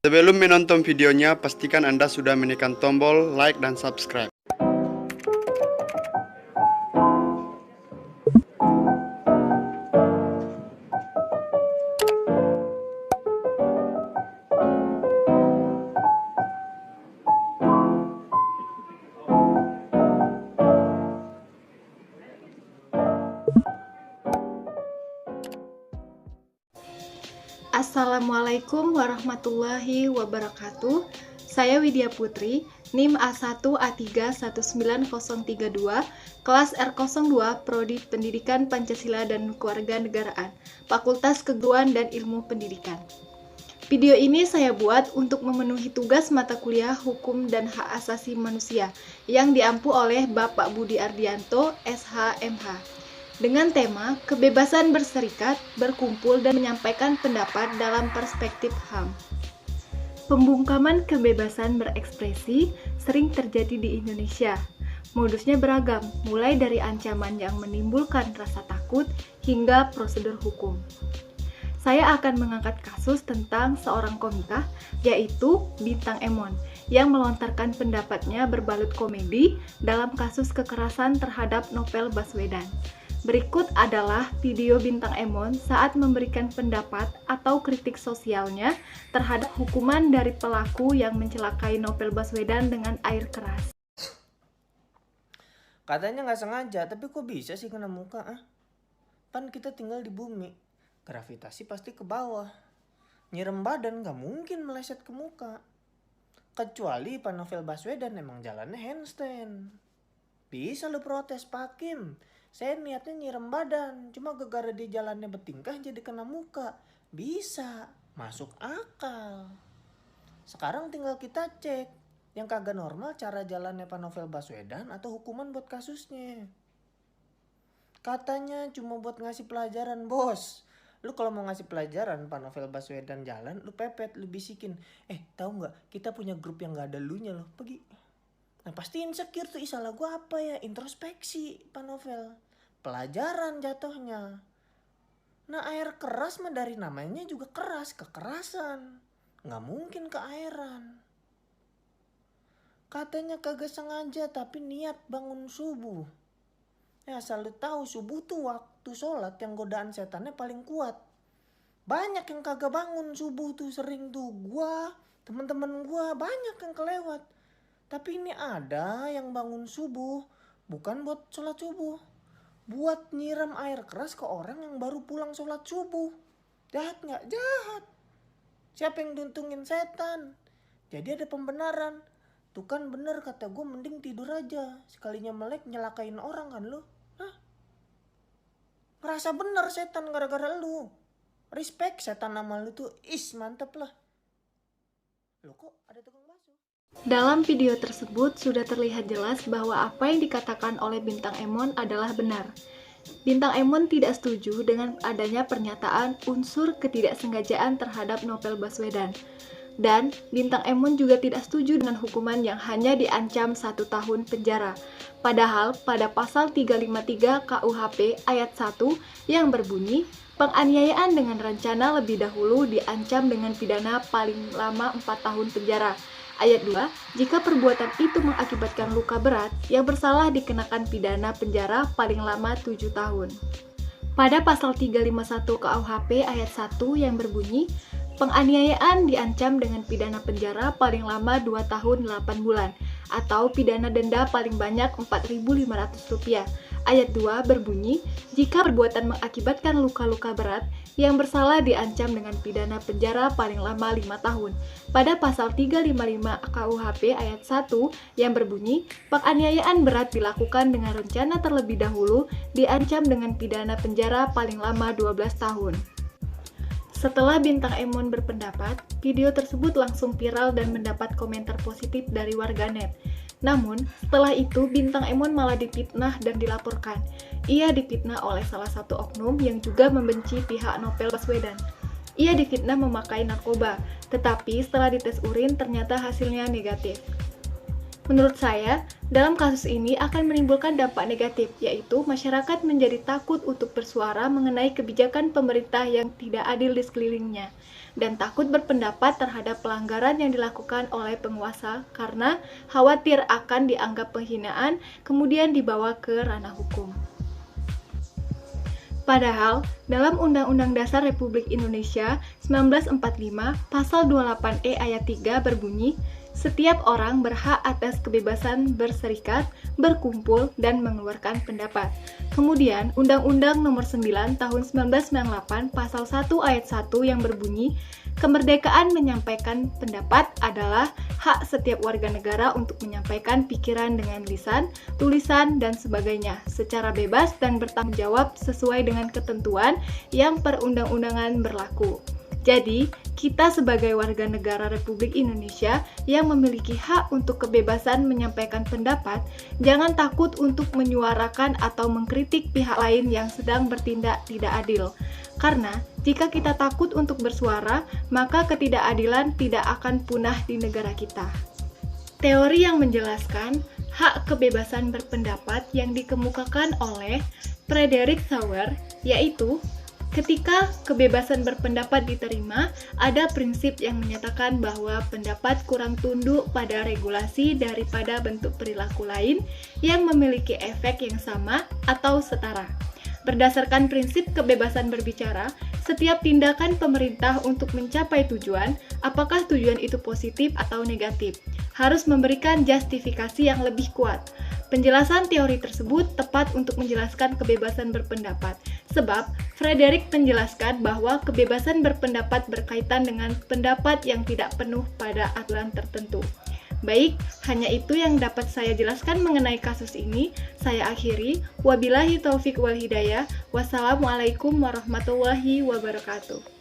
Sebelum menonton videonya, pastikan Anda sudah menekan tombol like dan subscribe. Assalamualaikum warahmatullahi wabarakatuh. Saya Widya Putri, NIM A1A31932, kelas R02, Prodi Pendidikan Pancasila dan Kewarganegaraan, Fakultas Keguruan dan Ilmu Pendidikan. Video ini saya buat untuk memenuhi tugas mata kuliah Hukum dan Hak Asasi Manusia yang diampu oleh Bapak Budi Ardianto, SH.MH. Dengan tema kebebasan berserikat, berkumpul, dan menyampaikan pendapat dalam perspektif HAM. Pembungkaman kebebasan berekspresi sering terjadi di Indonesia. Modusnya beragam, mulai dari ancaman yang menimbulkan rasa takut hingga prosedur hukum. Saya akan mengangkat kasus tentang seorang komika, yaitu Bintang Emon, yang melontarkan pendapatnya berbalut komedi dalam kasus kekerasan terhadap Novel Baswedan. Berikut adalah video Bintang Emon saat memberikan pendapat atau kritik sosialnya terhadap hukuman dari pelaku yang mencelakai Novel Baswedan dengan air keras. Katanya nggak sengaja, tapi kok bisa sih kena muka? Pan kita tinggal di bumi, gravitasi pasti ke bawah. Nyirem badan nggak mungkin meleset ke muka. Kecuali Pak Novel Baswedan emang jalannya handstand. Bisa lu protes, Pak Kim. Saya niatnya nyirem badan, cuma gara-gara dia jalannya bertingkah jadi kena muka. Bisa, masuk akal. Sekarang tinggal kita cek, yang kagak normal cara jalannya Pak Novel Baswedan atau hukuman buat kasusnya. Katanya cuma buat ngasih pelajaran, bos. Lu kalau mau ngasih pelajaran Pak Novel Baswedan jalan, lu pepet, lu bisikin. Tahu nggak? Kita punya grup yang nggak ada lunya loh, pergi. Nah pasti insecure tuh, salah gue apa ya? Introspeksi Pak Novel. Pelajaran jatuhnya. Nah air keras mah dari namanya juga keras, kekerasan. Nggak mungkin keairan. Katanya kagak sengaja tapi niat bangun subuh. Ya asal lu tahu subuh tuh waktu sholat yang godaan setannya paling kuat. Banyak yang kagak bangun subuh tuh, sering tuh. Gua, teman-teman gua banyak yang kelewat. Tapi ini ada yang bangun subuh, bukan buat sholat subuh. Buat nyiram air keras ke orang yang baru pulang sholat subuh. Jahat nggak? Jahat. Siapa yang diuntungin? Setan. Jadi ada pembenaran. Tuh kan bener kata gue, mending tidur aja. Sekalinya melek nyelakain orang kan lu. Ngerasa bener setan gara-gara lu. Respect setan nama lu tuh. Mantep lah. Loh kok ada tukang bakso? Dalam video tersebut sudah terlihat jelas bahwa apa yang dikatakan oleh Bintang Emon adalah benar. Bintang Emon tidak setuju dengan adanya pernyataan unsur ketidaksengajaan terhadap Novel Baswedan. Dan Bintang Emon juga tidak setuju dengan hukuman yang hanya diancam 1 tahun penjara. Padahal pada pasal 353 KUHP ayat 1 yang berbunyi, penganiayaan dengan rencana lebih dahulu diancam dengan pidana paling lama 4 tahun penjara. Ayat 2, jika perbuatan itu mengakibatkan luka berat, yang bersalah dikenakan pidana penjara paling lama 7 tahun. Pada pasal 351 KUHP ayat 1 yang berbunyi, penganiayaan diancam dengan pidana penjara paling lama 2 tahun 8 bulan atau pidana denda paling banyak Rp4.500. Ayat 2 berbunyi, jika perbuatan mengakibatkan luka-luka berat, yang bersalah diancam dengan pidana penjara paling lama 5 tahun. Pada pasal 355 KUHP ayat 1 yang berbunyi, penganiayaan berat dilakukan dengan rencana terlebih dahulu, diancam dengan pidana penjara paling lama 12 tahun. Setelah Bintang Emon berpendapat, video tersebut langsung viral dan mendapat komentar positif dari warganet. Namun, setelah itu Bintang Emon malah difitnah dan dilaporkan. Ia difitnah oleh salah satu oknum yang juga membenci pihak Novel Baswedan. Ia difitnah memakai narkoba, tetapi setelah dites urin ternyata hasilnya negatif. Menurut saya, dalam kasus ini akan menimbulkan dampak negatif, yaitu masyarakat menjadi takut untuk bersuara mengenai kebijakan pemerintah yang tidak adil di sekelilingnya, dan takut berpendapat terhadap pelanggaran yang dilakukan oleh penguasa karena khawatir akan dianggap penghinaan, kemudian dibawa ke ranah hukum. Padahal, dalam Undang-Undang Dasar Republik Indonesia 1945, Pasal 28E ayat 3 berbunyi, setiap orang berhak atas kebebasan berserikat, berkumpul, dan mengeluarkan pendapat. Kemudian, Undang-Undang Nomor 9 Tahun 1998 Pasal 1 ayat 1 yang berbunyi, kemerdekaan menyampaikan pendapat adalah hak setiap warga negara untuk menyampaikan pikiran dengan lisan, tulisan, dan sebagainya secara bebas dan bertanggung jawab sesuai dengan ketentuan yang perundang-undangan berlaku. Jadi, kita sebagai warga negara Republik Indonesia yang memiliki hak untuk kebebasan menyampaikan pendapat, jangan takut untuk menyuarakan atau mengkritik pihak lain yang sedang bertindak tidak adil. Karena, jika kita takut untuk bersuara, maka ketidakadilan tidak akan punah di negara kita. Teori yang menjelaskan hak kebebasan berpendapat yang dikemukakan oleh Frederick Sauer, yaitu ketika kebebasan berpendapat diterima, ada prinsip yang menyatakan bahwa pendapat kurang tunduk pada regulasi daripada bentuk perilaku lain yang memiliki efek yang sama atau setara. Berdasarkan prinsip kebebasan berbicara, setiap tindakan pemerintah untuk mencapai tujuan, apakah tujuan itu positif atau negatif, harus memberikan justifikasi yang lebih kuat. Penjelasan teori tersebut tepat untuk menjelaskan kebebasan berpendapat, sebab Frederick menjelaskan bahwa kebebasan berpendapat berkaitan dengan pendapat yang tidak penuh pada aturan tertentu. Baik, hanya itu yang dapat saya jelaskan mengenai kasus ini. Saya akhiri. Wabillahi taufik wal hidayah. Wassalamualaikum warahmatullahi wabarakatuh.